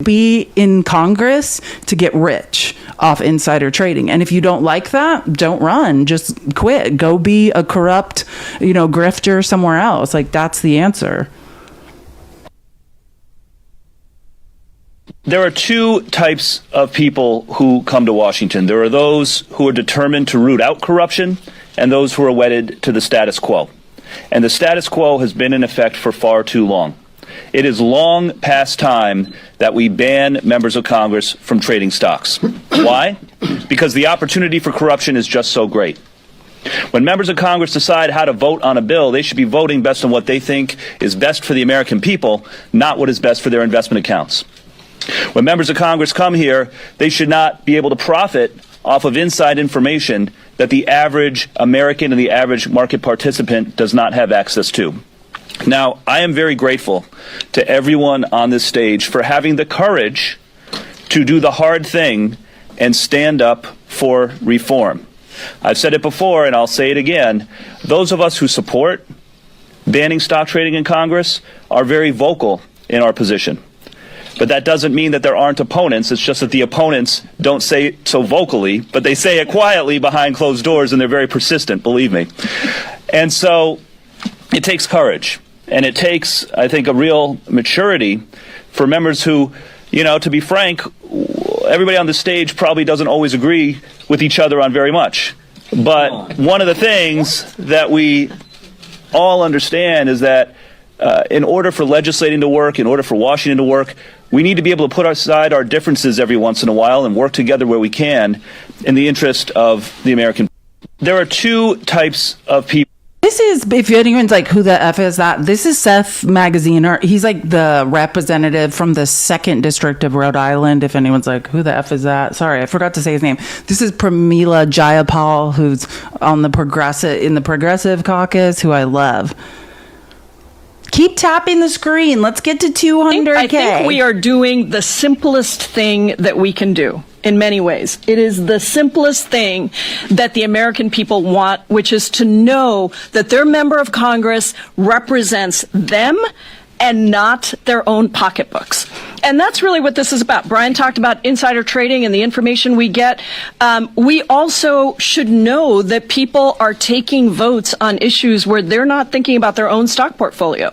be in Congress to get rich off insider trading. And if you don't like that, don't run. Just quit. Go be a corrupt, grifter somewhere else. Like, that's the answer. There are two types of people who come to Washington. There are those who are determined to root out corruption and those who are wedded to the status quo. And the status quo has been in effect for far too long. It is long past time that we ban members of Congress from trading stocks. Why? Because the opportunity for corruption is just so great. When members of Congress decide how to vote on a bill, they should be voting based on what they think is best for the American people, not what is best for their investment accounts. When members of Congress come here, they should not be able to profit off of inside information that the average American and the average market participant does not have access to. Now, I am very grateful to everyone on this stage for having the courage to do the hard thing and stand up for reform. I've said it before, and I'll say it again. Those of us who support banning stock trading in Congress are very vocal in our position. But that doesn't mean that there aren't opponents. It's just that the opponents don't say it so vocally, but they say it quietly behind closed doors, and they're very persistent, believe me. And so it takes courage, and it takes, I think, a real maturity for members who, to be frank, everybody on the stage probably doesn't always agree with each other on very much. But one of the things that we all understand is that in order for legislating to work, in order for Washington to work, we need to be able to put aside our differences every once in a while and work together where we can in the interest of the American people. There are two types of people. This is, if anyone's like, who the F is that? This is Seth Magaziner. He's like the representative from the 2nd District of Rhode Island. If anyone's like, who the F is that? Sorry, I forgot to say his name. This is Pramila Jayapal, who's on the Progressive Caucus, who I love. Keep tapping the screen. Let's get to 200K. I think we are doing the simplest thing that we can do in many ways. It is the simplest thing that the American people want, which is to know that their member of Congress represents them and not their own pocketbooks. And that's really what this is about. Brian talked about insider trading and the information we get. We also should know that people are taking votes on issues where they're not thinking about their own stock portfolio.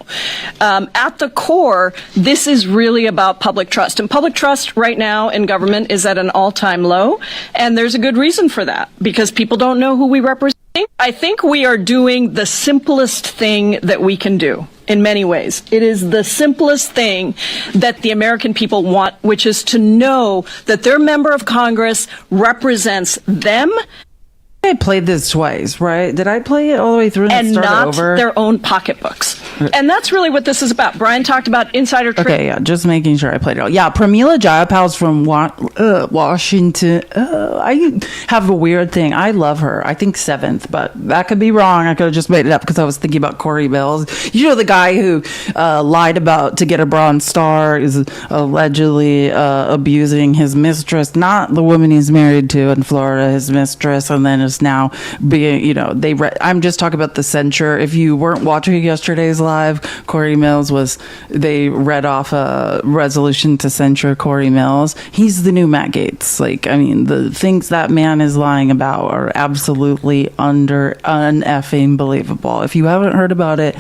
At the core, this is really about public trust. And public trust right now in government is at an all-time low. And there's a good reason for that, because people don't know who we represent. I think we are doing the simplest thing that we can do in many ways. It is the simplest thing that the American people want, which is to know that their member of Congress represents them. I played this twice, right? Did I play it all the way through and start not over? Their own pocketbooks. And that's really what this is about. Brian talked about insider trading. Okay, yeah, just making sure I played it all. Yeah, Pramila Jayapal's from Washington. I have a weird thing. I love her. I think 7th, but that could be wrong. I could have just made it up because I was thinking about Corey Mills. The guy who lied about to get a Bronze Star, is allegedly abusing his mistress, not the woman he's married to in Florida, his mistress, and then is now being, I'm just talking about the censure. If you weren't watching yesterday's live, Corey Mills they read off a resolution to censure Corey Mills. He's the new Matt Gaetz. The things that man is lying about are absolutely uneffing believable. If you haven't heard about it,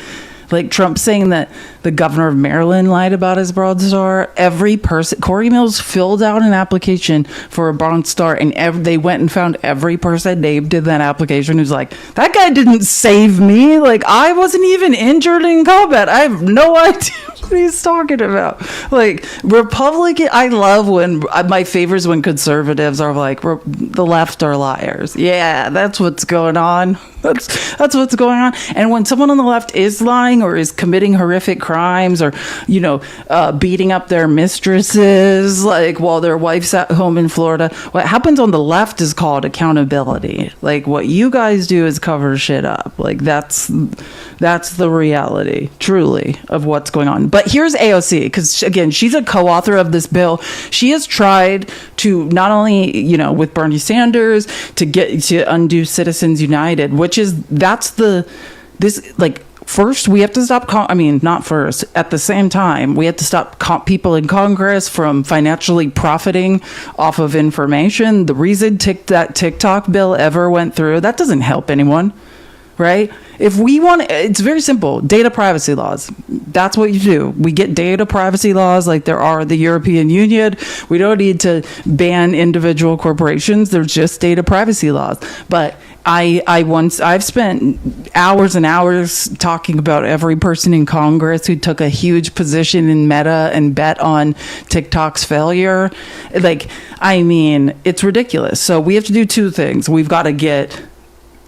like Trump saying that the governor of Maryland lied about his Bronze Star. Every person, Corey Mills filled out an application for a Bronze Star, and they went and found every person named in that application who's like, that guy didn't save me. Like, I wasn't even injured in combat. I have no idea what he's talking about. Like, Republican, I love when, my favorite is when conservatives are like, the left are liars. Yeah, that's what's going on. That's what's going on. And when someone on the left is lying or is committing horrific crimes or, beating up their mistresses, like while their wife's at home in Florida, what happens on the left is called accountability. Like, what you guys do is cover shit up. Like, that's the reality, truly, of what's going on. But here's AOC, because again, she's a co-author of this bill. She has tried to not only, with Bernie Sanders, to undo Citizens United, which is, First, we have to stop, not first, at the same time, we have to stop people in Congress from financially profiting off of information. The reason that TikTok bill ever went through, that doesn't help anyone, right? If we want, it's very simple, data privacy laws. That's what you do. We get data privacy laws like there are in the European Union. We don't need to ban individual corporations. There's just data privacy laws. But I've spent hours and hours talking about every person in Congress who took a huge position in Meta and bet on TikTok's failure. It's ridiculous. So we have to do two things. We've got to get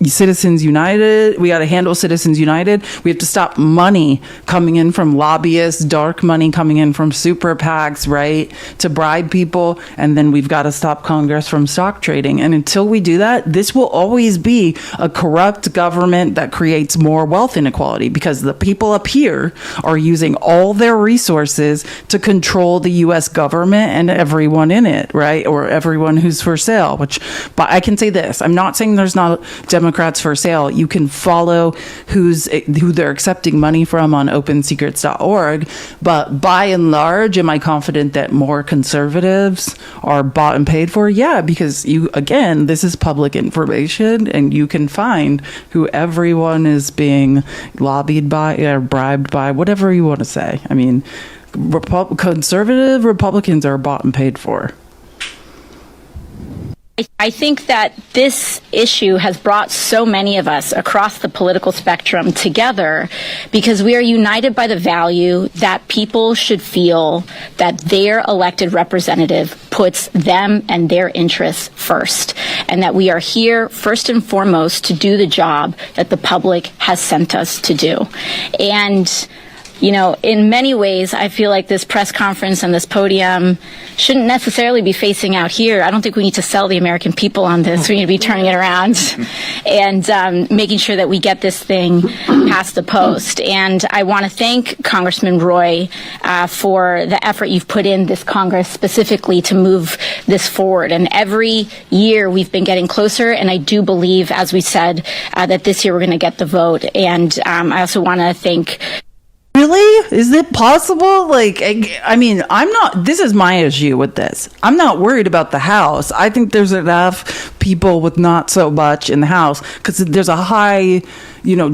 Citizens United. We got to handle Citizens United. We have to stop money coming in from lobbyists, dark money coming in from super PACs, right, to bribe people. And then we've got to stop Congress from stock trading. And until we do that, this will always be a corrupt government that creates more wealth inequality, because the people up here are using all their resources to control the U.S. government and everyone in it, right, or everyone who's for sale. But I can say this: I'm not saying there's not Democrats for sale. You can follow who they're accepting money from on opensecrets.org. But by and large, am I confident that more conservatives are bought and paid for? Yeah, because this is public information, and you can find who everyone is being lobbied by or bribed by, whatever you want to say. I mean, conservative Republicans are bought and paid for. I think that this issue has brought so many of us across the political spectrum together because we are united by the value that people should feel that their elected representative puts them and their interests first, and that we are here first and foremost to do the job that the public has sent us to do. And in many ways, I feel like this press conference and this podium shouldn't necessarily be facing out here. I don't think we need to sell the American people on this. We need to be turning it around and making sure that we get this thing past the post. And I want to thank Congressman Roy for the effort you've put in this Congress specifically to move this forward. And every year we've been getting closer. And I do believe, as we said, that this year we're going to get the vote. And I also want to thank... Really? Is it possible? This is my issue with this. I'm not worried about the House. I think there's enough people with not so much in the House because there's a high,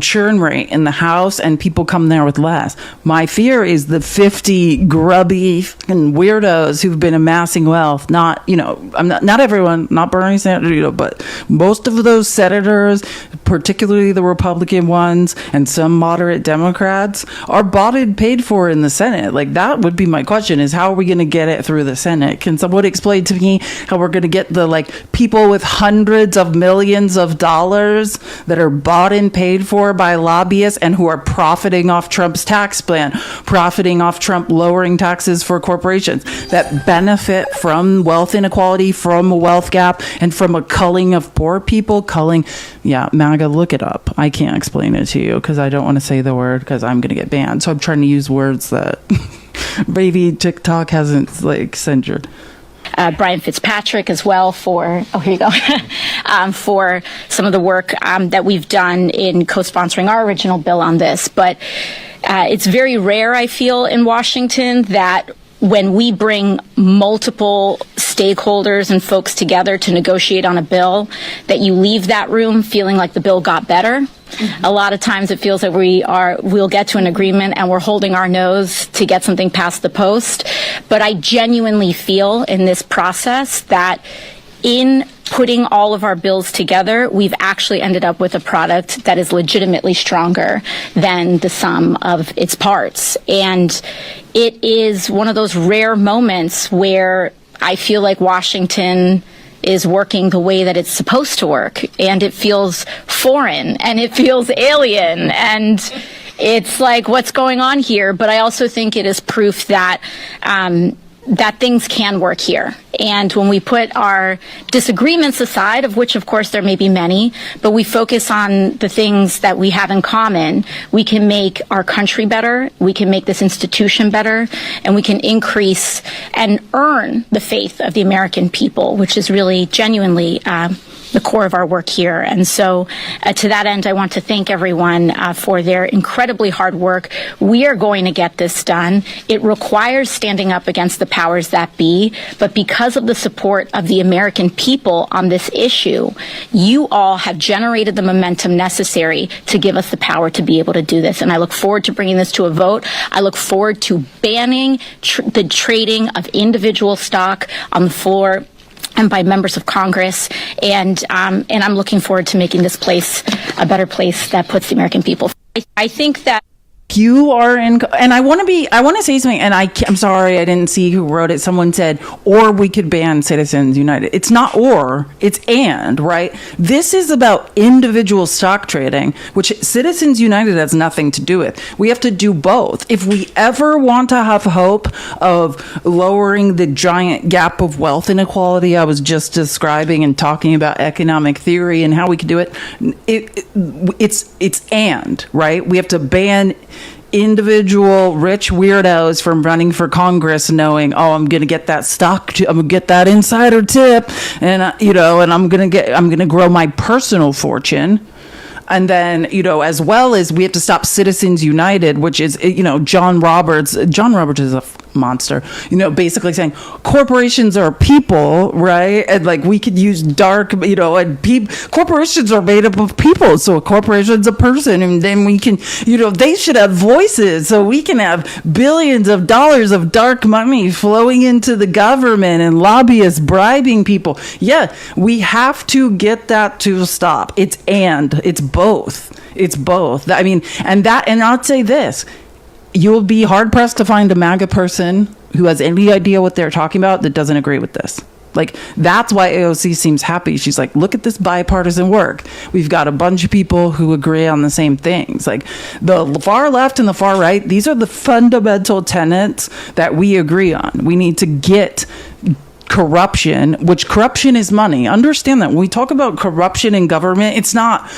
churn rate in the House and people come there with less. My fear is the 50 grubby fucking weirdos who've been amassing wealth. Not everyone, not Bernie Sanders, but most of those senators, particularly the Republican ones and some moderate Democrats, are bought and paid for in the Senate. That would be my question: is how are we going to get it through the Senate? Can someone explain to me how we're going to get the people with hundreds of millions of dollars that are bought and paid for by lobbyists and who are profiting off Trump's tax plan, profiting off Trump lowering taxes for corporations, that benefit from wealth inequality, from a wealth gap, and from a culling of poor people? MAGA, look it up. I can't explain it to you because I don't want to say the word because I'm going to get banned. So I'm trying to use words that maybe TikTok hasn't censored. Brian Fitzpatrick as well for some of the work that we've done in co-sponsoring our original bill on this. But it's very rare, I feel, in Washington that when we bring multiple stakeholders and folks together to negotiate on a bill, that you leave that room feeling like the bill got better. Mm-hmm. A lot of times it feels like we'll get to an agreement and we're holding our nose to get something past the post. But I genuinely feel in this process that in putting all of our bills together, we've actually ended up with a product that is legitimately stronger than the sum of its parts. And it is one of those rare moments where I feel like Washington is working the way that it's supposed to work, and it feels foreign and it feels alien, and it's like, what's going on here? But I also think it is proof that that things can work here. And when we put our disagreements aside, of which of course there may be many, but we focus on the things that we have in common, we can make our country better, we can make this institution better, and we can increase and earn the faith of the American people, which is really genuinely the core of our work here. And so to that end, I want to thank everyone for their incredibly hard work. We are going to get this done. It requires standing up against the powers that be, but because of the support of the American people on this issue, you all have generated the momentum necessary to give us the power to be able to do this. And I look forward to bringing this to a vote. I look forward to banning the trading of individual stock on the floor and by members of Congress, and I'm looking forward to making this place a better place that puts the American people. I think that you are in, and I want to say something, and I'm sorry, I didn't see who wrote it. Someone said, or we could ban Citizens United. It's not or, it's and, right? This is about individual stock trading, which Citizens United has nothing to do with. We have to do both. If we ever want to have hope of lowering the giant gap of wealth inequality I was just describing and talking about economic theory and how we could do it, it's and, right? We have to ban individual rich weirdos from running for Congress knowing, oh, I'm going to get that I'm going to get that insider tip, and and I'm going to grow my personal fortune. And then, as well as we have to stop Citizens United, which is, John Roberts is a monster, basically saying corporations are people, right? And like we could use dark, and corporations are made up of people. So a corporation's a person, and then we can, they should have voices. So we can have billions of dollars of dark money flowing into the government and lobbyists bribing people. Yeah, we have to get that to stop. It's both. It's both. I mean, and I'd say this, you will be hard pressed to find a MAGA person who has any idea what they're talking about that doesn't agree with this. Like, that's why AOC seems happy. She's like, look at this bipartisan work. We've got a bunch of people who agree on the same things. Like the far left and the far right, these are the fundamental tenets that we agree on. We need to get corruption, which corruption is money. Understand that when we talk about corruption in government, it's not,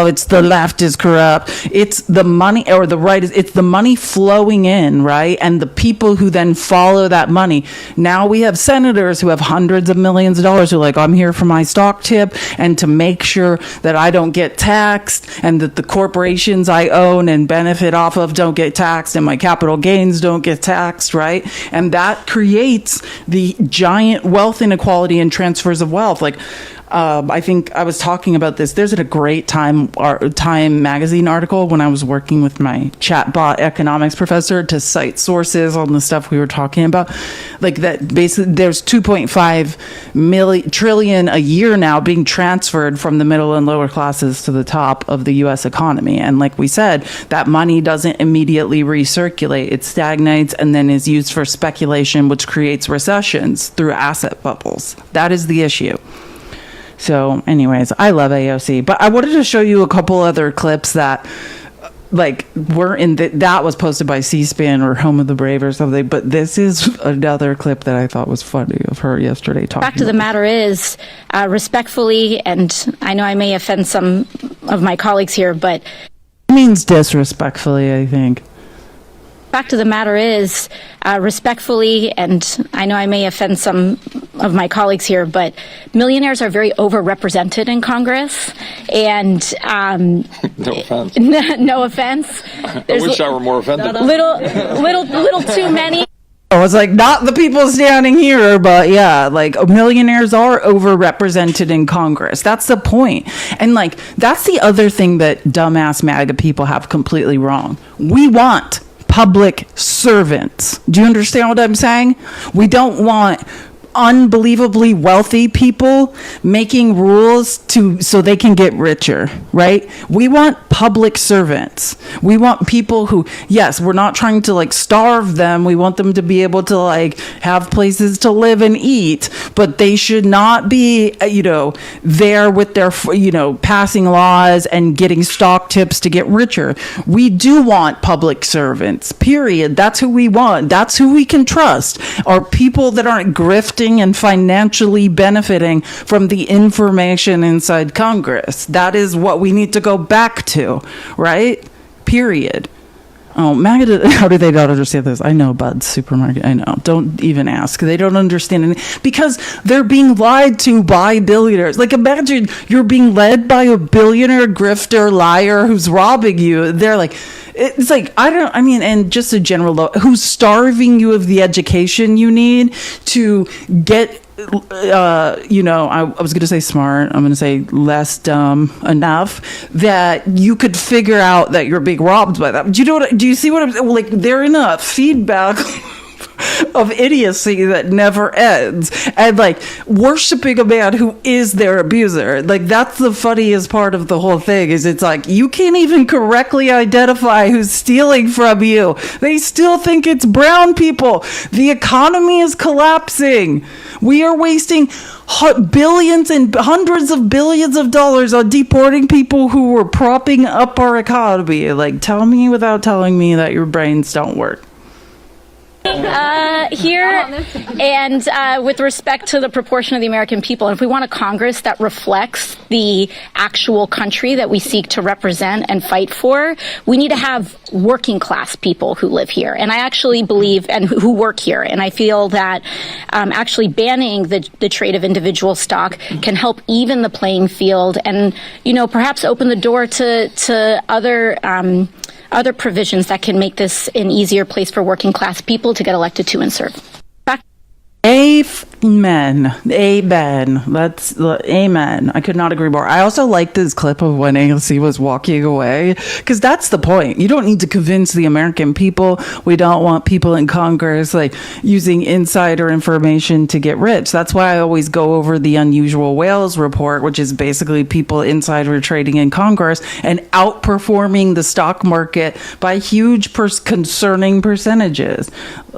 it's the left is corrupt. It's the money, or the right it's the money flowing in, right? And the people who then follow that money. Now we have senators who have hundreds of millions of dollars who are like, I'm here for my stock tip and to make sure that I don't get taxed and that the corporations I own and benefit off of don't get taxed and my capital gains don't get taxed, right? And that creates the giant wealth inequality and transfers of wealth. Like, I think I was talking about this. There's a great Time magazine article when I was working with my chatbot economics professor to cite sources on the stuff we were talking about. Like that, basically, there's 2.5 trillion a year now being transferred from the middle and lower classes to the top of the U.S. economy. And like we said, that money doesn't immediately recirculate. It stagnates and then is used for speculation, which creates recessions through asset bubbles. That is the issue. So anyways, I love AOC, but I wanted to show you a couple other clips that were in that was posted by C-SPAN or Home of the Brave or something. But this is another clip that I thought was funny of her yesterday talking. Fact of the matter is, respectfully, and I know I may offend some of my colleagues here, but it means disrespectfully, I think. Fact of the matter is, respectfully, and I know I may offend some of my colleagues here, but millionaires are very overrepresented in Congress, and no offense. No offense. I wish I were more offended. Little too many. I was like, not the people standing here, but yeah, like millionaires are overrepresented in Congress. That's the point. And like, that's the other thing that dumbass MAGA people have completely wrong. We want public servants. Do you understand what I'm saying? We don't want unbelievably wealthy people making rules so they can get richer, right? We want public servants. We want people who, yes, we're not trying to like starve them. We want them to be able to like have places to live and eat, but they should not be, there with their, passing laws and getting stock tips to get richer. We do want public servants, period. That's who we want. That's who we can trust, are people that aren't grifting and financially benefiting from the information inside Congress. That is what we need to go back to, right? Period. Oh, MAGA, how do they not understand this? I know, Bud's supermarket. I know. Don't even ask. They don't understand it because they're being lied to by billionaires. Like, imagine you're being led by a billionaire, grifter, liar who's robbing you. They're like, it's like, and just a general, who's starving you of the education you need to get, I was going to say smart. I'm going to say less dumb enough that you could figure out that you're being robbed by them. Do you see what I'm like? They're in a feedback of idiocy that never ends, and like worshiping a man who is their abuser. Like, that's the funniest part of the whole thing, is it's like you can't even correctly identify who's stealing from you. They still think it's brown people. The economy is collapsing. We are wasting billions and hundreds of billions of dollars on deporting people who were propping up our economy. Like, tell me without telling me that your brains don't work. Here, and with respect to the proportion of the American people, and if we want a Congress that reflects the actual country that we seek to represent and fight for, we need to have working class people who live here. And I actually believe, and who work here, and I feel that actually banning the trade of individual stock can help even the playing field and, perhaps open the door to other provisions that can make this an easier place for working class people to get elected to and serve. Amen. That's amen. I could not agree more. I also like this clip of when AOC was walking away, because that's the point. You don't need to convince the American people. We don't want people in Congress like using insider information to get rich. That's why I always go over the Unusual Whales report, which is basically people insider trading in Congress and outperforming the stock market by huge concerning percentages.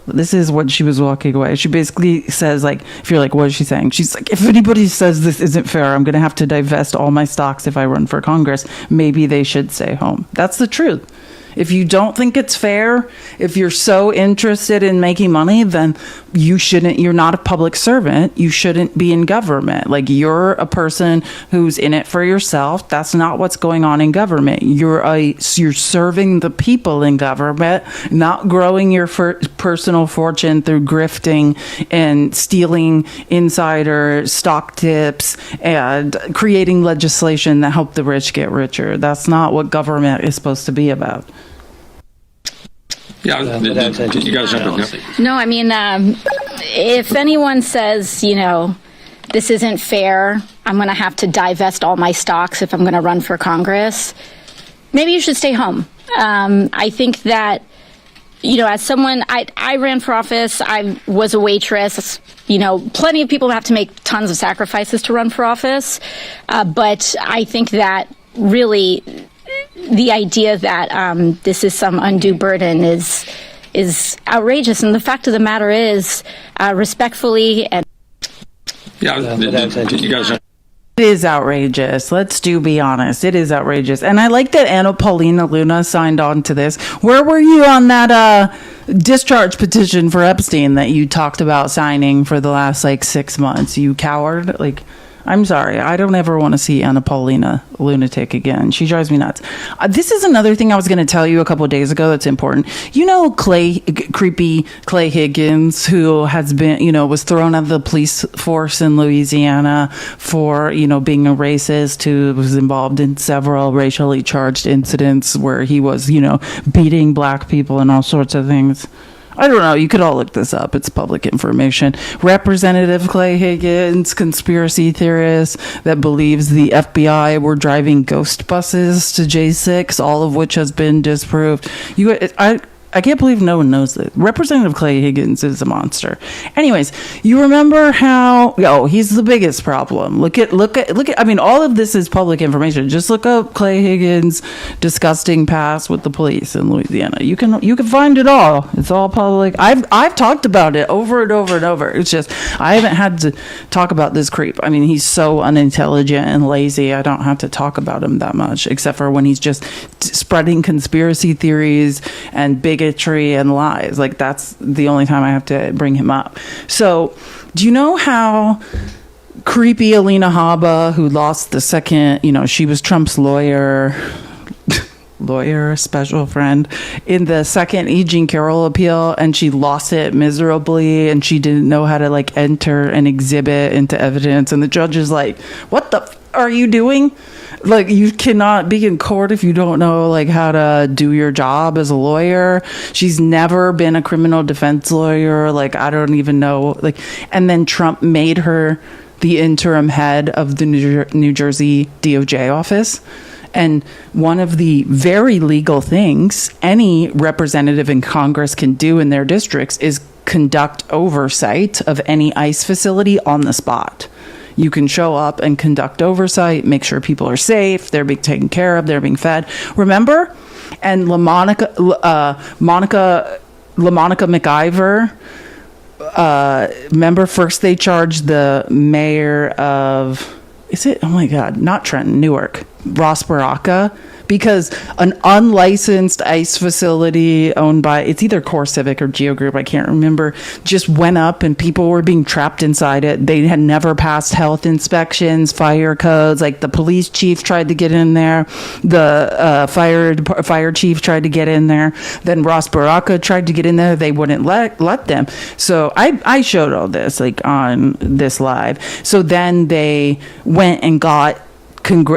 This is what she was walking away. She basically says, like, if you're like, what is she saying? She's like, if anybody says this isn't fair, I'm going to have to divest all my stocks if I run for Congress. Maybe they should stay home. That's the truth. If you don't think it's fair, if you're so interested in making money, then you're not a public servant. You shouldn't be in government. Like, you're a person who's in it for yourself. That's not what's going on in government. You're serving the people in government, not growing your personal fortune through grifting and stealing insider stock tips and creating legislation that help the rich get richer. That's not what government is supposed to be about. Yeah, you guys jump in. No, I mean, if anyone says, this isn't fair, I'm going to have to divest all my stocks if I'm going to run for Congress, maybe you should stay home. I think that, as someone, I ran for office, I was a waitress, plenty of people have to make tons of sacrifices to run for office. But I think that really the idea that this is some undue burden is outrageous. And the fact of the matter is, respectfully and yeah, you guys. It is outrageous. Let's be honest. It is outrageous. And I like that Anna Paulina Luna signed on to this. Where were you on that discharge petition for Epstein that you talked about signing for the last 6 months? You coward. I'm sorry. I don't ever want to see Anna Paulina lunatic again. She drives me nuts. This is another thing I was going to tell you a couple of days ago that's important. Creepy Clay Higgins, who has been, was thrown out of the police force in Louisiana for, being a racist who was involved in several racially charged incidents where he was, beating black people and all sorts of things. I don't know. You could all look this up. It's public information. Representative Clay Higgins, conspiracy theorist that believes the FBI were driving ghost buses to J6, all of which has been disproved. I can't believe no one knows this. Representative Clay Higgins is a monster. Anyways, you remember how, he's the biggest problem. Look at, I mean, all of this is public information. Just look up Clay Higgins' disgusting past with the police in Louisiana. You can find it all. It's all public. I've talked about it over and over and over. It's just, I haven't had to talk about this creep. I mean, he's so unintelligent and lazy. I don't have to talk about him that much, except for when he's just spreading conspiracy theories and bigotry and lies. That's the only time I have to bring him up. So, do you know how creepy Alina Habba, who lost the second, she was Trump's lawyer, lawyer, special friend, in the second E. Jean Carroll appeal, and she lost it miserably, and she didn't know how to like enter an exhibit into evidence, and the judge is like, what the are you doing? Like, you cannot be in court if you don't know like how to do your job as a lawyer. She's never been a criminal defense lawyer. Like, I don't even know. Like, and then Trump made her the interim head of the New Jersey DOJ office. And one of the very legal things any representative in Congress can do in their districts is conduct oversight of any ICE facility on the spot. You can show up and conduct oversight, make sure people are safe, they're being taken care of, they're being fed. Remember? And LaMonica McIver, remember first they charged the mayor of, is it? Oh my God, not Trenton, Newark, Ross Baraka, because an unlicensed ICE facility owned by, it's either Core Civic or Geo Group, I can't remember, just went up and people were being trapped inside it. They had never passed health inspections, fire codes. Like, the police chief tried to get in there, the fire chief tried to get in there, then Ross Baraka tried to get in there. They wouldn't let them. So I showed all this like on this live. So then they went and got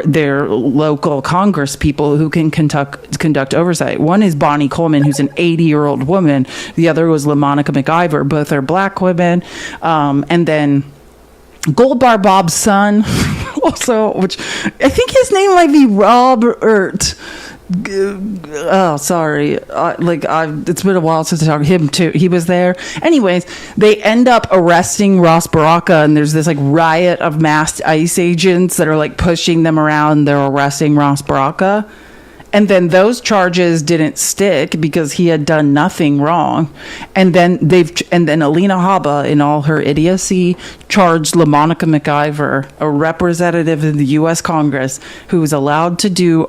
their local Congress people who can conduct oversight. One is Bonnie Coleman, who's an 80-year-old woman. The other was LaMonica McIver. Both are black women. And then Gold Bar Bob's son, also, which I think his name might be Robert. Oh, sorry. It's been a while since I talked to him too. He was there. Anyways, they end up arresting Ross Baraka, and there's this like riot of masked ICE agents that are like pushing them around. They're arresting Ross Baraka. And then those charges didn't stick because he had done nothing wrong. And then Alina Habba, in all her idiocy, charged LaMonica McIver, a representative in the U.S. Congress, who is allowed to do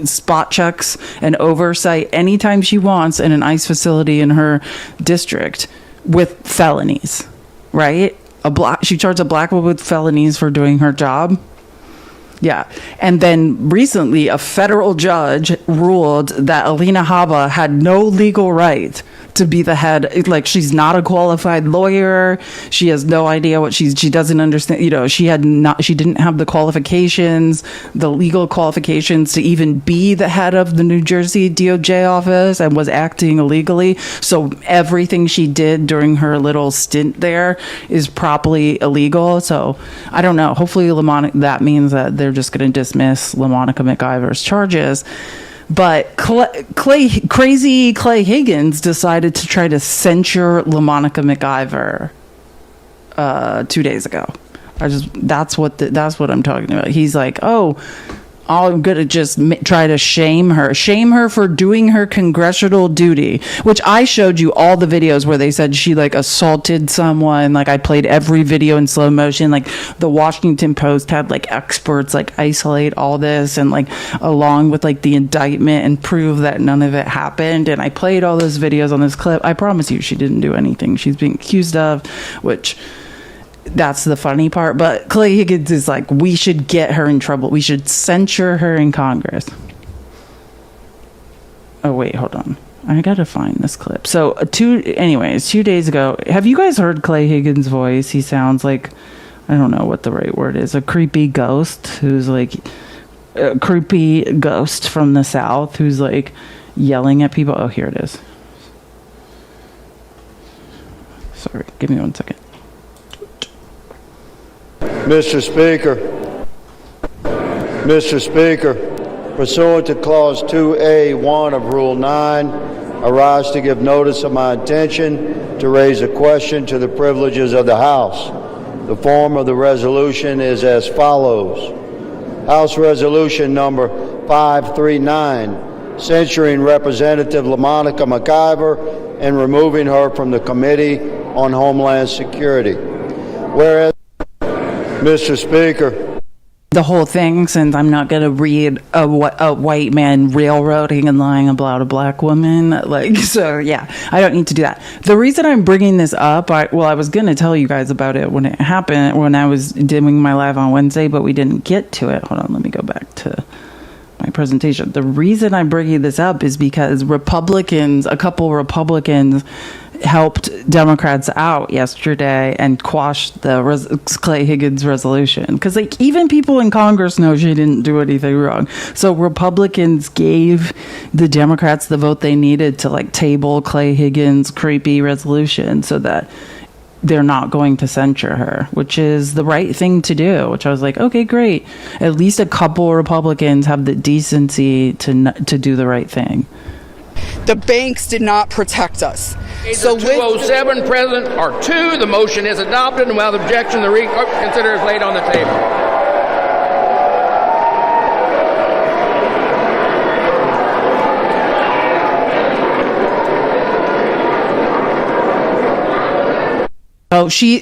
spot checks and oversight anytime she wants in an ICE facility in her district, with felonies, right? She charged a black woman with felonies for doing her job. Yeah. And then recently, a federal judge ruled that Alina Habba had no legal right to be the head. Like, she's not a qualified lawyer. She has no idea what she doesn't understand. You know, she didn't have the qualifications, the legal qualifications to even be the head of the New Jersey DOJ office, and was acting illegally. So everything she did during her little stint there is probably illegal. So I don't know. Hopefully that means that they're just going to dismiss LaMonica McIver's charges. But crazy Clay Higgins decided to try to censure LaMonica McIver 2 days ago. That's what I'm talking about. He's like, oh, I'm going to just try to shame her for doing her congressional duty, which I showed you all the videos where they said she like assaulted someone. Like, I played every video in slow motion. Like, the Washington Post had like experts like isolate all this and like along with like the indictment and prove that none of it happened. And I played all those videos on this clip. I promise you she didn't do anything she's being accused of, which that's the funny part. But Clay Higgins is like, we should get her in trouble. We should censure her in Congress. Oh, wait, hold on. I gotta find this clip. So 2 days ago, have you guys heard Clay Higgins' voice? He sounds like, I don't know what the right word is, a creepy ghost who's like a creepy ghost from the South who's like yelling at people. Oh, here it is. Sorry, give me 1 second. Mr. Speaker, pursuant to Clause 2A1 of Rule 9, I rise to give notice of my intention to raise a question to the privileges of the House. The form of the resolution is as follows. House Resolution Number 539, censuring Representative LaMonica McIver and removing her from the Committee on Homeland Security. Whereas, Mr. Speaker, the whole thing, since I'm not going to read a white man railroading and lying about a black woman. Like, so yeah, I don't need to do that. The reason I'm bringing this up, I was going to tell you guys about it when it happened, when I was doing my live on Wednesday, but we didn't get to it. Hold on, let me go back to my presentation. The reason I'm bringing this up is because a couple Republicans helped Democrats out yesterday and quashed the Clay Higgins resolution. Because like even people in Congress know she didn't do anything wrong. So Republicans gave the Democrats the vote they needed to like table Clay Higgins' creepy resolution so that they're not going to censure her, which is the right thing to do, which I was like, okay, great. At least a couple Republicans have the decency to do the right thing. The banks did not protect us. So 207, President, or 2, the motion is adopted, and without objection, the reconsider is laid on the table. Oh, we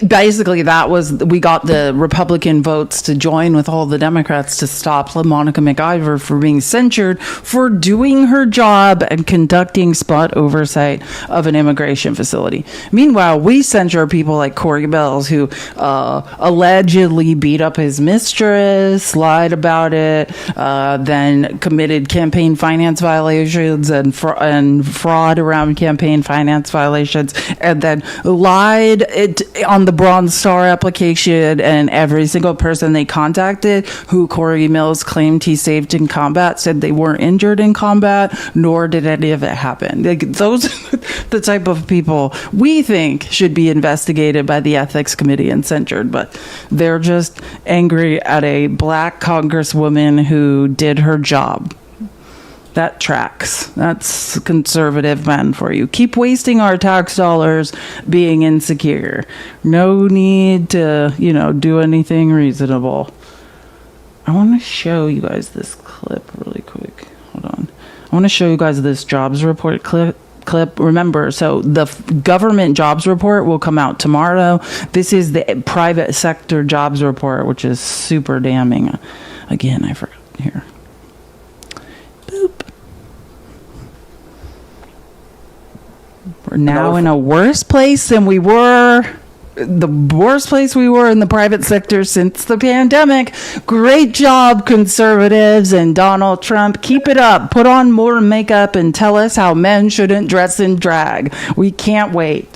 got the Republican votes to join with all the Democrats to stop Monica McIver from being censured for doing her job and conducting spot oversight of an immigration facility. Meanwhile, we censure people like Corey Bells, who allegedly beat up his mistress, lied about it, then committed campaign finance violations and fraud around campaign finance violations, and then lied on the Bronze Star application, and every single person they contacted who Corey Mills claimed he saved in combat said they weren't injured in combat, nor did any of it happen. Those are the type of people we think should be investigated by the Ethics Committee and censured, but they're just angry at a black congresswoman who did her job. That tracks. That's conservative men for you. Keep wasting our tax dollars being insecure. No need to, do anything reasonable. I want to show you guys this clip really quick. Hold on. I want to show you guys this jobs report clip. Remember, so the government jobs report will come out tomorrow. This is the private sector jobs report, which is super damning. Again, I forgot here. We're now in a worse place than we were. The worst place we were in the private sector since the pandemic. Great job, conservatives and Donald Trump. Keep it up. Put on more makeup and tell us how men shouldn't dress in drag. We can't wait.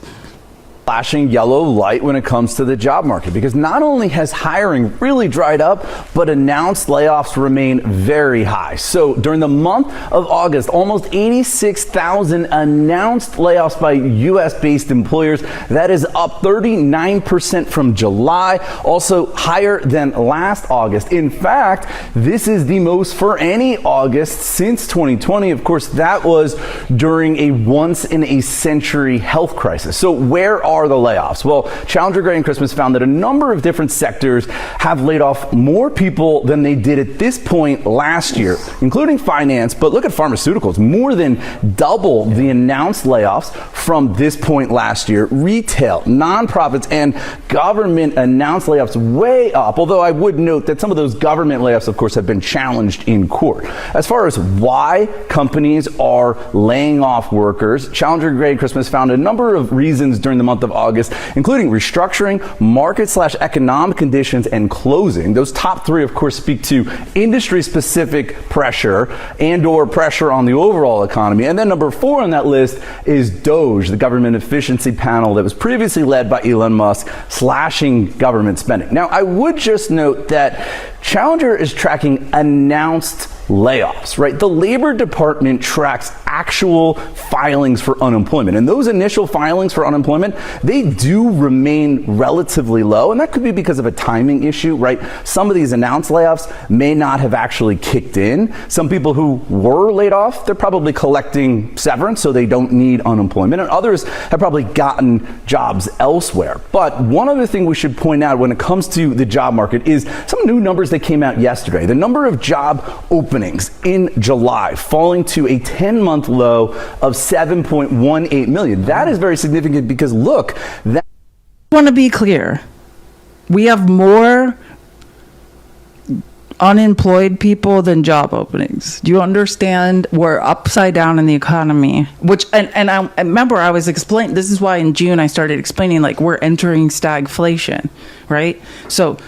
Flashing yellow light when it comes to the job market, because not only has hiring really dried up, but announced layoffs remain very high. So during the month of August, almost 86,000 announced layoffs by U.S.-based employers. That is up 39% from July, also higher than last August. In fact, this is the most for any August since 2020. Of course, that was during a once-in-a-century health crisis. So where are the layoffs? Well, Challenger Gray and Christmas found that a number of different sectors have laid off more people than they did at this point last year, including finance. But look at pharmaceuticals, more than double the announced layoffs from this point last year. Retail, nonprofits, and government announced layoffs way up, although I would note that some of those government layoffs, of course, have been challenged in court. As far as why companies are laying off workers, Challenger Gray and Christmas found a number of reasons during the month of August, including restructuring, market/economic conditions, and closing. Those top three, of course, speak to industry-specific pressure and/or pressure on the overall economy. And then number 4 on that list is DOGE, the government efficiency panel that was previously led by Elon Musk, slashing government spending. Now, I would just note that Challenger is tracking announced layoffs, right? The Labor Department tracks actual filings for unemployment. And those initial filings for unemployment, they do remain relatively low. And that could be because of a timing issue, right? Some of these announced layoffs may not have actually kicked in. Some people who were laid off, they're probably collecting severance, so they don't need unemployment. And others have probably gotten jobs elsewhere. But one other thing we should point out when it comes to the job market is some new numbers that came out yesterday. The number of job openings in July falling to a 10-month low of 7.18 million. That is very significant because look, that I want to be clear. We have more unemployed people than job openings. Do you understand? We're upside down in the economy, which and I remember I was explaining, this is why in June I started explaining like we're entering stagflation, right? So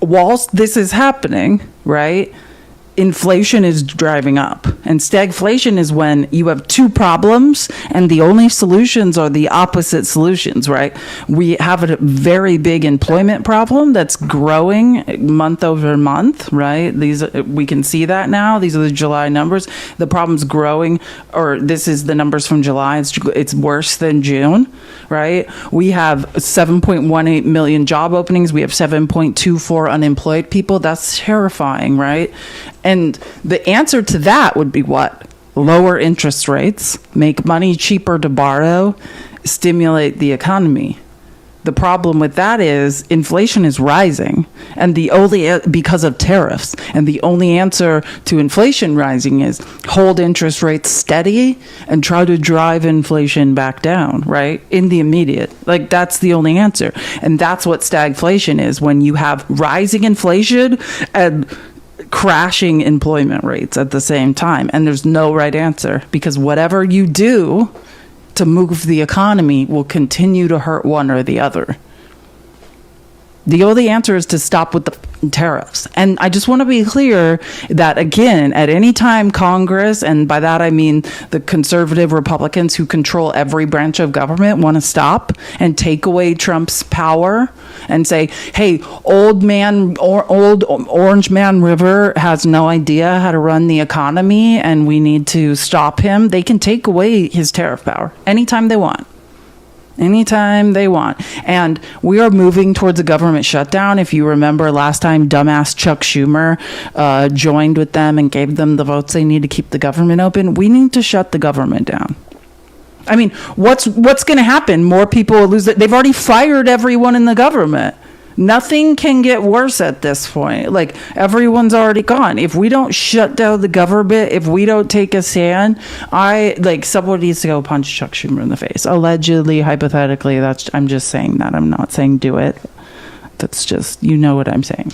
whilst this is happening, right, inflation is driving up, and stagflation is when you have two problems and the only solutions are the opposite solutions, right? We have a very big employment problem that's growing month over month, right? We can see that now. These are the July numbers. The problem's growing, or this is the numbers from July. It's worse than June, right? We have 7.18 million job openings. We have 7.24 unemployed people. That's terrifying, right? And the answer to that would be what? Lower interest rates, make money cheaper to borrow, stimulate the economy. The problem with that is inflation is rising, and because of tariffs. And the only answer to inflation rising is hold interest rates steady and try to drive inflation back down, right? In the immediate. Like, that's the only answer. And that's what stagflation is, when you have rising inflation and crashing employment rates at the same time. And there's no right answer, because whatever you do to move the economy will continue to hurt one or the other. The only answer is to stop with the tariffs. And I just want to be clear that, again, at any time Congress, and by that I mean the conservative Republicans who control every branch of government, want to stop and take away Trump's power and say, hey, old Orange Man River has no idea how to run the economy and we need to stop him, they can take away his tariff power anytime they want. Anytime they want. And we are moving towards a government shutdown. If you remember last time, dumbass Chuck Schumer joined with them and gave them the votes they need to keep the government open. We need to shut the government down. I mean, what's going to happen? More people will lose it. They've already fired everyone in the government. Nothing can get worse at this point. Like, everyone's already gone. If we don't shut down the government, if we don't take a stand, someone needs to go punch Chuck Schumer in the face. Allegedly, hypothetically, I'm just saying that. I'm not saying do it. That's just, you know what I'm saying.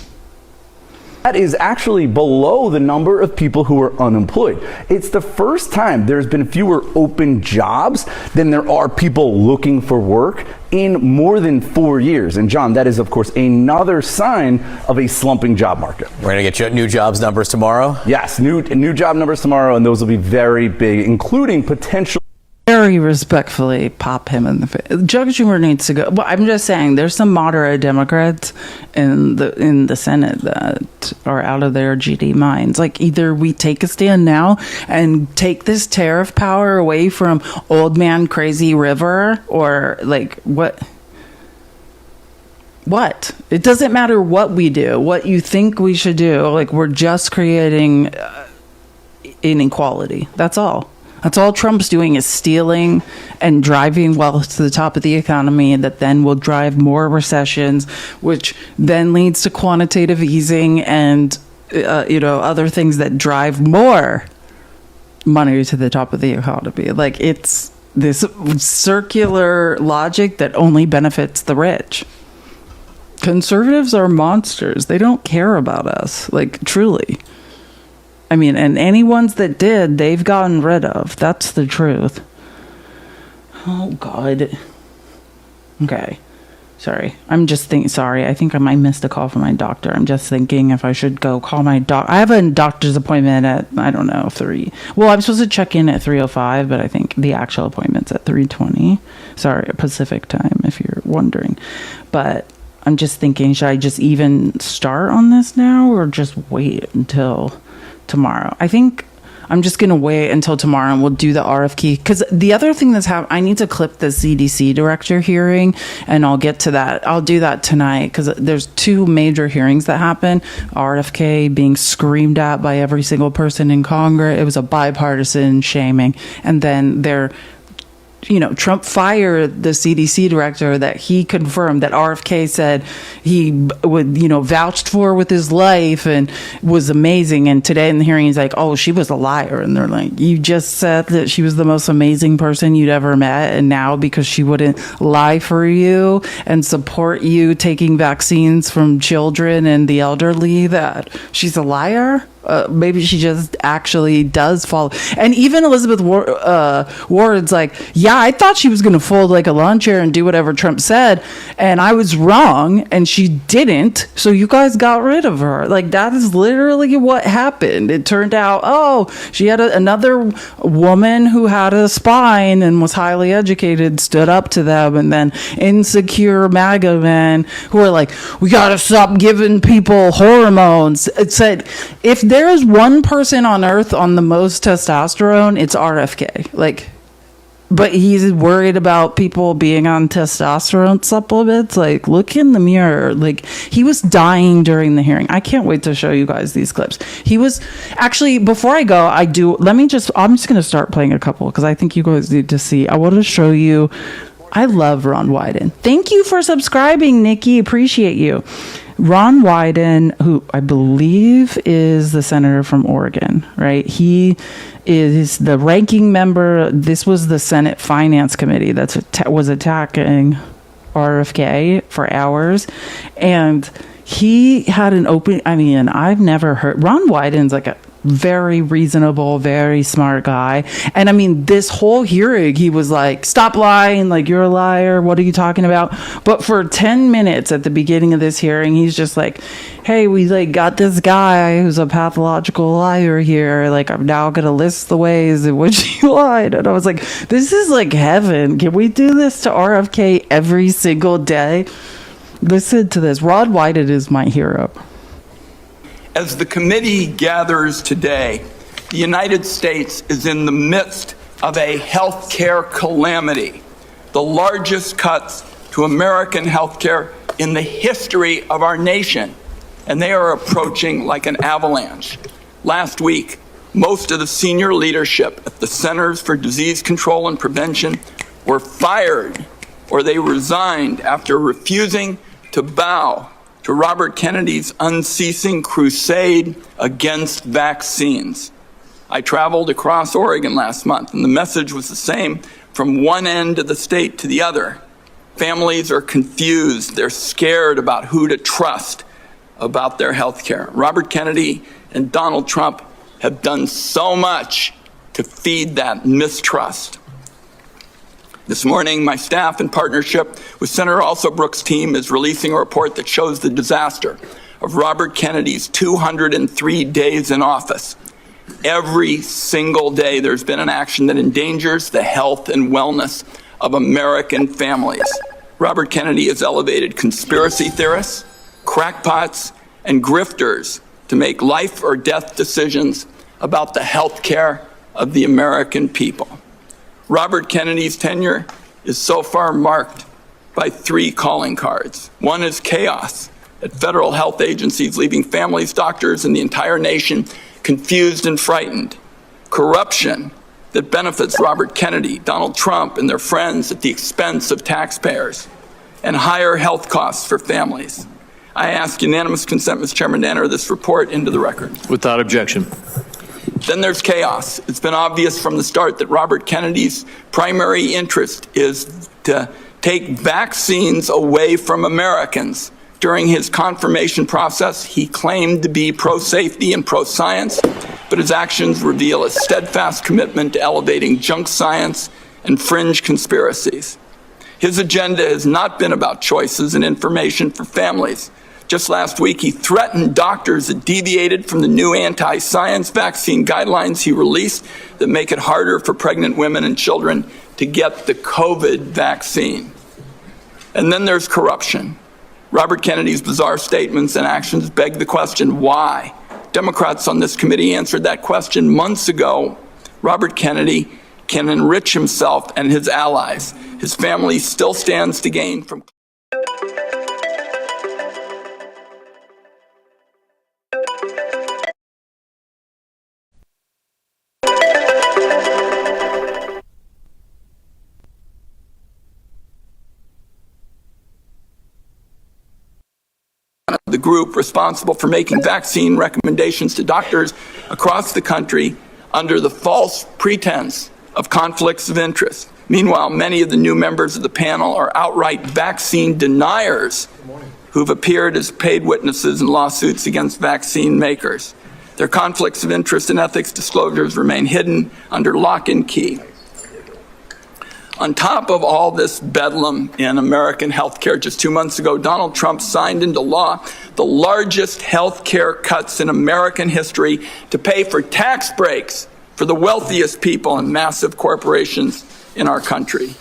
That is actually below the number of people who are unemployed. It's the first time there's been fewer open jobs than there are people looking for work in more than 4 years. And John, that is, of course, another sign of a slumping job market. We're going to get new jobs numbers tomorrow? Yes, new job numbers tomorrow, and those will be very big, including potential. Very respectfully pop him in the face. Chuck Schumer needs to go. Well, I'm just saying, there's some moderate Democrats in the Senate that are out of their GD minds. Like, either we take a stand now and take this tariff power away from old man crazy River, or like what? It doesn't matter what we do, what you think we should do. Like, we're just creating inequality. That's all. That's all Trump's doing, is stealing and driving wealth to the top of the economy, that then will drive more recessions, which then leads to quantitative easing and, other things that drive more money to the top of the economy. Like, it's this circular logic that only benefits the rich. Conservatives are monsters. They don't care about us, like, truly. I mean, and any ones that did, they've gotten rid of. That's the truth. Oh, God. Okay. Sorry. I'm just thinking, sorry. I think I might missed a call from my doctor. I'm just thinking if I should go call my doc. I have a doctor's appointment at, I don't know, 3. Well, I'm supposed to check in at 3:05, but I think the actual appointment's at 3:20. Sorry, Pacific time, if you're wondering. But I'm just thinking, should I just even start on this now or just wait until tomorrow? I think I'm just going to wait until tomorrow and we'll do the RFK. Because the other thing that's happened, I need to clip the CDC director hearing, and I'll get to that. I'll do that tonight, because there's 2 major hearings that happen. RFK being screamed at by every single person in Congress. It was a bipartisan shaming. And then Trump fired the CDC director that he confirmed that RFK said he would, vouched for with his life and was amazing. And today in the hearing, he's like, oh, she was a liar. And they're like, you just said that she was the most amazing person you'd ever met. And now, because she wouldn't lie for you and support you taking vaccines from children and the elderly, that she's a liar? Maybe she just actually does follow. And even Elizabeth Warren's like, yeah, I thought she was going to fold like a lawn chair and do whatever Trump said, and I was wrong, and she didn't. So you guys got rid of her. Like, that is literally what happened. It turned out, she had another woman who had a spine and was highly educated, stood up to them, and then insecure MAGA men who are like, we got to stop giving people hormones. It said, if there is one person on earth on the most testosterone, it's RFK. Like, but he's worried about people being on testosterone supplements. Like, look in the mirror. Like, he was dying during the hearing. I can't wait to show you guys these clips. He was actually, before I go, I'm just going to start playing a couple because I think you guys need to see. I want to show you. I love Ron Wyden. Thank you for subscribing, Nikki. Appreciate you. Ron Wyden, who I believe is the senator from Oregon, right? He is the ranking member. This was the Senate Finance Committee that was attacking RFK for hours. And he had an open, I've never heard, Ron Wyden's like a very reasonable, very smart guy. And this whole hearing, he was like, stop lying, like, you're a liar, what are you talking about? But for 10 minutes at the beginning of this hearing, he's just like, hey, we like got this guy who's a pathological liar here, like, I'm now gonna list the ways in which he lied. And I was like, this is like heaven. Can we do this to RFK every single day? Listen to this. Ron Wyden is my hero. As the committee gathers today, the United States is in the midst of a health care calamity, the largest cuts to American health care in the history of our nation, and they are approaching like an avalanche. Last week, most of the senior leadership at the Centers for Disease Control and Prevention were fired, or they resigned after refusing to bow to Robert Kennedy's unceasing crusade against vaccines. I traveled across Oregon last month, and the message was the same from one end of the state to the other. Families are confused. They're scared about who to trust about their health care. Robert Kennedy and Donald Trump have done so much to feed that mistrust. This morning, my staff, in partnership with Senator Alsobrooks' team, is releasing a report that shows the disaster of Robert Kennedy's 203 days in office. Every single day, there's been an action that endangers the health and wellness of American families. Robert Kennedy has elevated conspiracy theorists, crackpots, and grifters to make life or death decisions about the health care of the American people. Robert Kennedy's tenure is so far marked by 3 calling cards. One is chaos at federal health agencies, leaving families, doctors, and the entire nation confused and frightened. Corruption that benefits Robert Kennedy, Donald Trump, and their friends at the expense of taxpayers. And higher health costs for families. I ask unanimous consent, Mr. Chairman, to enter this report into the record. Without objection. Then there's chaos. It's been obvious from the start that Robert Kennedy's primary interest is to take vaccines away from Americans. During his confirmation process, he claimed to be pro-safety and pro-science, but his actions reveal a steadfast commitment to elevating junk science and fringe conspiracies. His agenda has not been about choices and information for families. Just last week, he threatened doctors that deviated from the new anti-science vaccine guidelines he released that make it harder for pregnant women and children to get the COVID vaccine. And then there's corruption. Robert Kennedy's bizarre statements and actions beg the question, why? Democrats on this committee answered that question months ago. Robert Kennedy can enrich himself and his allies. His family still stands to gain from the group responsible for making vaccine recommendations to doctors across the country under the false pretense of conflicts of interest. Meanwhile, many of the new members of the panel are outright vaccine deniers who've appeared as paid witnesses in lawsuits against vaccine makers. Their conflicts of interest and ethics disclosures remain hidden under lock and key. On top of all this bedlam in American health care, just 2 months ago, Donald Trump signed into law the largest health care cuts in American history to pay for tax breaks for the wealthiest people and massive corporations in our country.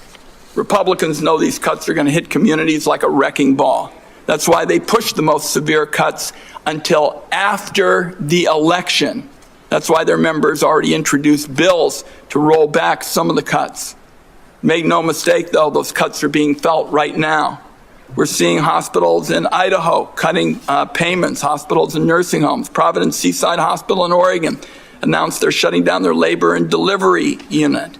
Republicans know these cuts are going to hit communities like a wrecking ball. That's why they pushed the most severe cuts until after the election. That's why their members already introduced bills to roll back some of the cuts. Make no mistake, though, those cuts are being felt right now. We're seeing hospitals in Idaho cutting payments, hospitals and nursing homes. Providence Seaside Hospital in Oregon announced they're shutting down their labor and delivery unit.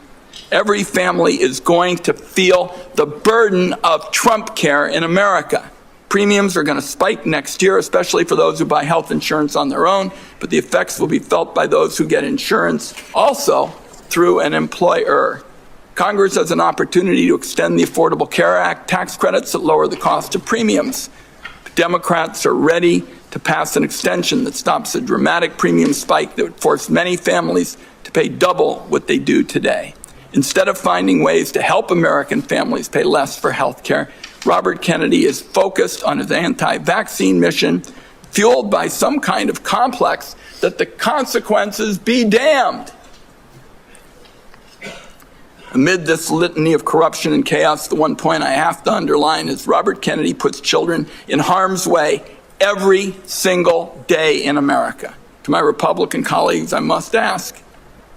Every family is going to feel the burden of Trump care in America. Premiums are going to spike next year, especially for those who buy health insurance on their own, but the effects will be felt by those who get insurance also through an employer. Congress has an opportunity to extend the Affordable Care Act tax credits that lower the cost of premiums. Democrats are ready to pass an extension that stops a dramatic premium spike that would force many families to pay double what they do today. Instead of finding ways to help American families pay less for health care, Robert Kennedy is focused on his anti-vaccine mission, fueled by some kind of complex that the consequences be damned. Amid this litany of corruption and chaos, the one point I have to underline is Robert Kennedy puts children in harm's way every single day in America. To my Republican colleagues, I must ask,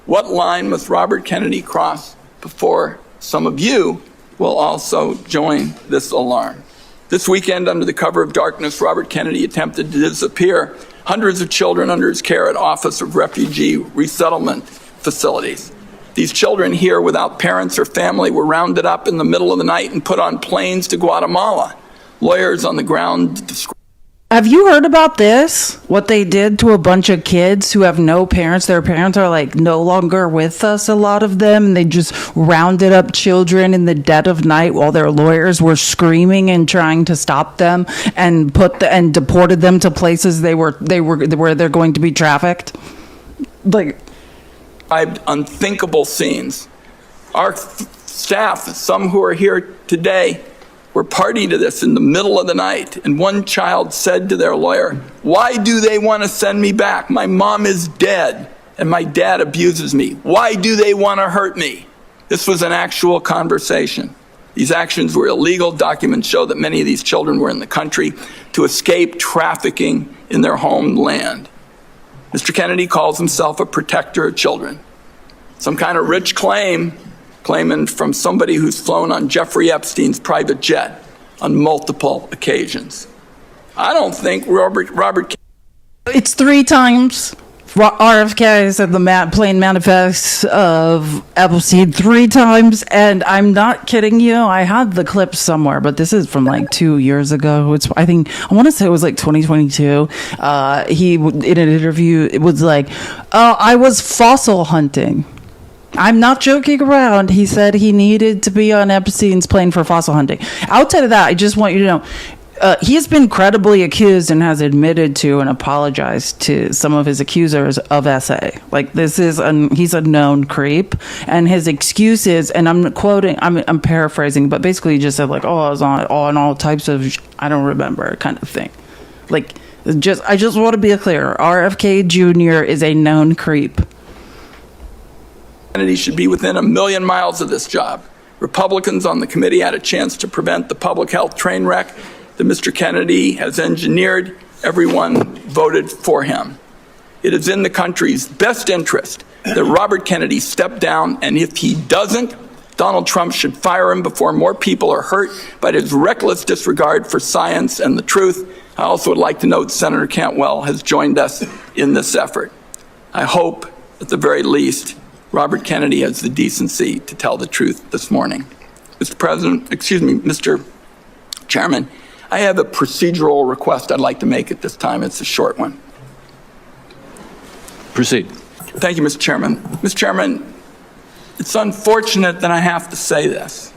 what line must Robert Kennedy cross before some of you will also join this alarm? This weekend, under the cover of darkness, Robert Kennedy attempted to disappear hundreds of children under his care at Office of Refugee Resettlement facilities. These children here without parents or family were rounded up in the middle of the night and put on planes to Guatemala. Lawyers on the ground described. Have you heard about this? What they did to a bunch of kids who have no parents. Their parents are like no longer with us, a lot of them. And they just rounded up children in the dead of night while their lawyers were screaming and trying to stop them and deported them to places where they're going to be trafficked. Like, unthinkable scenes. Our staff, some who are here today, were party to this in the middle of the night, and one child said to their lawyer, "Why do they want to send me back? My mom is dead, and my dad abuses me. Why do they want to hurt me?" This was an actual conversation. These actions were illegal. Documents show that many of these children were in the country to escape trafficking in their homeland. Mr. Kennedy calls himself a protector of children. Some kind of rich claiming from somebody who's flown on Jeffrey Epstein's private jet on multiple occasions. I don't think Robert. It's 3 times. RFK said the plain manifest of Epstein 3 times, and I'm not kidding you. I had the clip somewhere, but this is from like 2 years ago. I want to say it was like 2022. He, in an interview, it was like, I was fossil hunting. I'm not joking around. He said he needed to be on Epstein's plane for fossil hunting. Outside of that, I just want you to know, he has been credibly accused and has admitted to and apologized to some of his accusers of SA. Like, this is he's a known creep, and his excuse is, and I'm quoting, I'm paraphrasing, but basically he just said like, I was on all types of I don't remember kind of thing. Like, I just want to be clear. RFK Jr. is a known creep. Kennedy should be within 1 million miles of this job. Republicans on the committee had a chance to prevent the public health train wreck that Mr. Kennedy has engineered. Everyone voted for him. It is in the country's best interest that Robert Kennedy step down, and if he doesn't, Donald Trump should fire him before more people are hurt by his reckless disregard for science and the truth. I also would like to note Senator Cantwell has joined us in this effort. I hope, at the very least, Robert Kennedy has the decency to tell the truth this morning. Mr. Chairman, I have a procedural request I'd like to make at this time. It's a short one. Proceed. Thank you, Mr. Chairman. Mr. Chairman, it's unfortunate that I have to say this,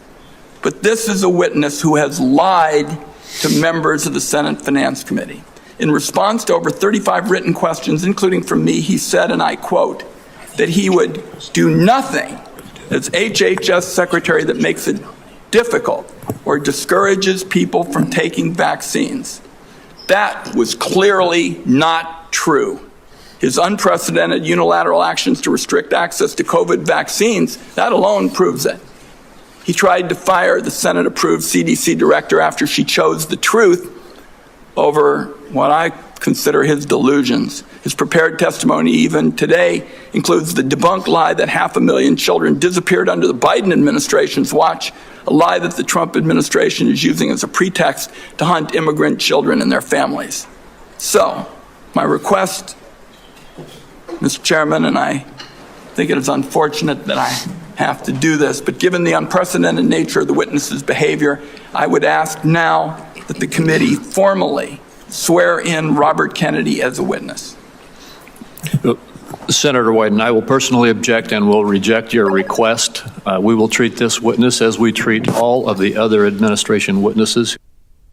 but this is a witness who has lied to members of the Senate Finance Committee. In response to over 35 written questions, including from me, he said, and I quote, that he would do nothing as HHS Secretary that makes it difficult or discourages people from taking vaccines. That was clearly not true. His unprecedented unilateral actions to restrict access to COVID vaccines, that alone proves it. He tried to fire the Senate-approved CDC director after she chose the truth over what I consider his delusions. His prepared testimony even today includes the debunked lie that 500,000 children disappeared under the Biden administration's watch, a lie that the Trump administration is using as a pretext to hunt immigrant children and their families. So, my request, Mr. Chairman, and I think it is unfortunate that I have to do this, but given the unprecedented nature of the witness's behavior, I would ask now that the committee formally swear in Robert Kennedy as a witness. Senator Wyden, I will personally object and will reject your request. We will treat this witness as we treat all of the other administration witnesses.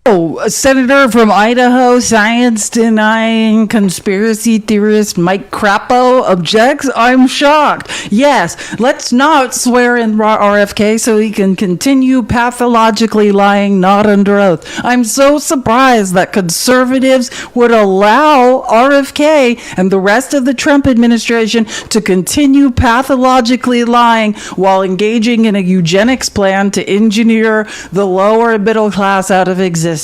Oh, a senator from Idaho, science-denying conspiracy theorist Mike Crapo objects? I'm shocked. Yes, let's not swear in RFK so he can continue pathologically lying not under oath. I'm so surprised that conservatives would allow RFK and the rest of the Trump administration to continue pathologically lying while engaging in a eugenics plan to engineer the lower and middle class out of existence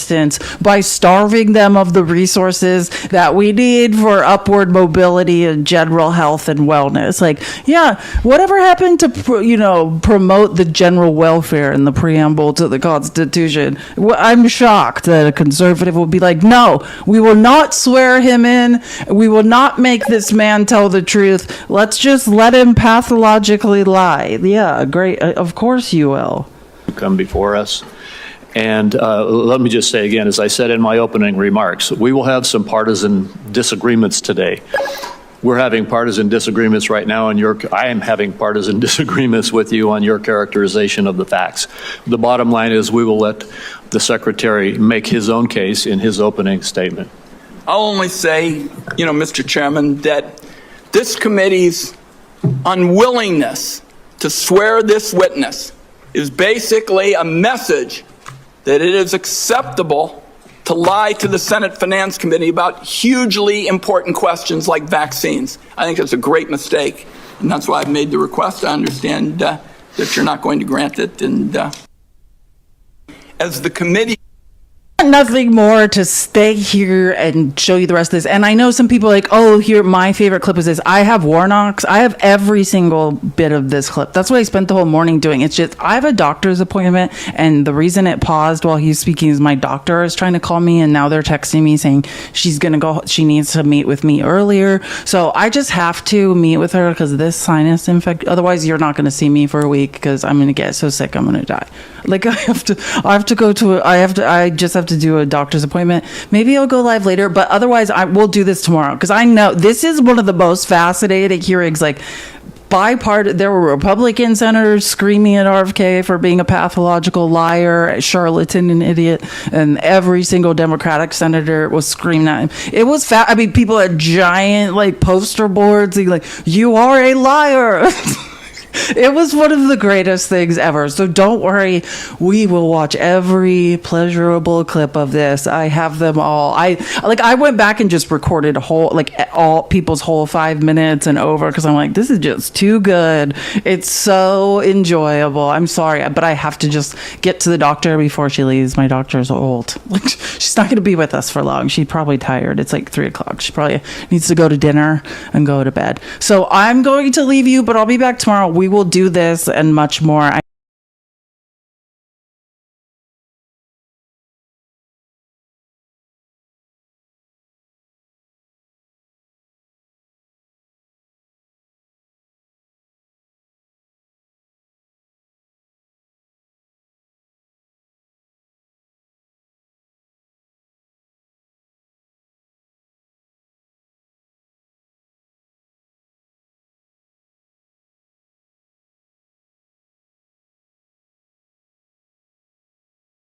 by starving them of the resources that we need for upward mobility and general health and wellness. Like, yeah, whatever happened to, promote the general welfare in the preamble to the Constitution? I'm shocked that a conservative will be like, no, we will not swear him in. We will not make this man tell the truth. Let's just let him pathologically lie. Yeah, great. Of course you will. Come before us. And let me just say again, as I said in my opening remarks, we will have some partisan disagreements today. We're having partisan disagreements right now, and I am having partisan disagreements with you on your characterization of the facts. The bottom line is we will let the Secretary make his own case in his opening statement. I'll only say, Mr. Chairman, that this committee's unwillingness to swear this witness is basically a message that it is acceptable to lie to the Senate Finance Committee about hugely important questions like vaccines. I think that's a great mistake, and that's why I've made the request. I understand that you're not going to grant it, and as the committee... Nothing more to stay here and show you the rest of this. And I know some people are like, oh, here, my favorite clip is this. I have Warnock's. I have every single bit of this clip. That's what I spent the whole morning doing. It's just, I have a doctor's appointment, and the reason it paused while he's speaking is my doctor is trying to call me, and now they're texting me saying she's going to go, she needs to meet with me earlier. So I just have to meet with her because of this sinus infection. Otherwise, you're not going to see me for a week because I'm going to get so sick, I'm going to die. Like, I just have to do a doctor's appointment. Maybe I'll go live later, but otherwise I will do this tomorrow because I know this is one of the most fascinating hearings. Like, there were Republican senators screaming at RFK for being a pathological liar, charlatan, and idiot, and every single Democratic senator was screaming at him. It was people had giant poster boards like, you are a liar. It was one of the greatest things ever. So don't worry. We will watch every pleasurable clip of this. I have them all. I went back and just recorded all people's whole 5 minutes and over because I'm like, this is just too good. It's so enjoyable. I'm sorry, but I have to just get to the doctor before she leaves. My doctor's old. She's not going to be with us for long. She's probably tired. It's 3:00. She probably needs to go to dinner and go to bed. So I'm going to leave you, but I'll be back tomorrow. We will do this and much more.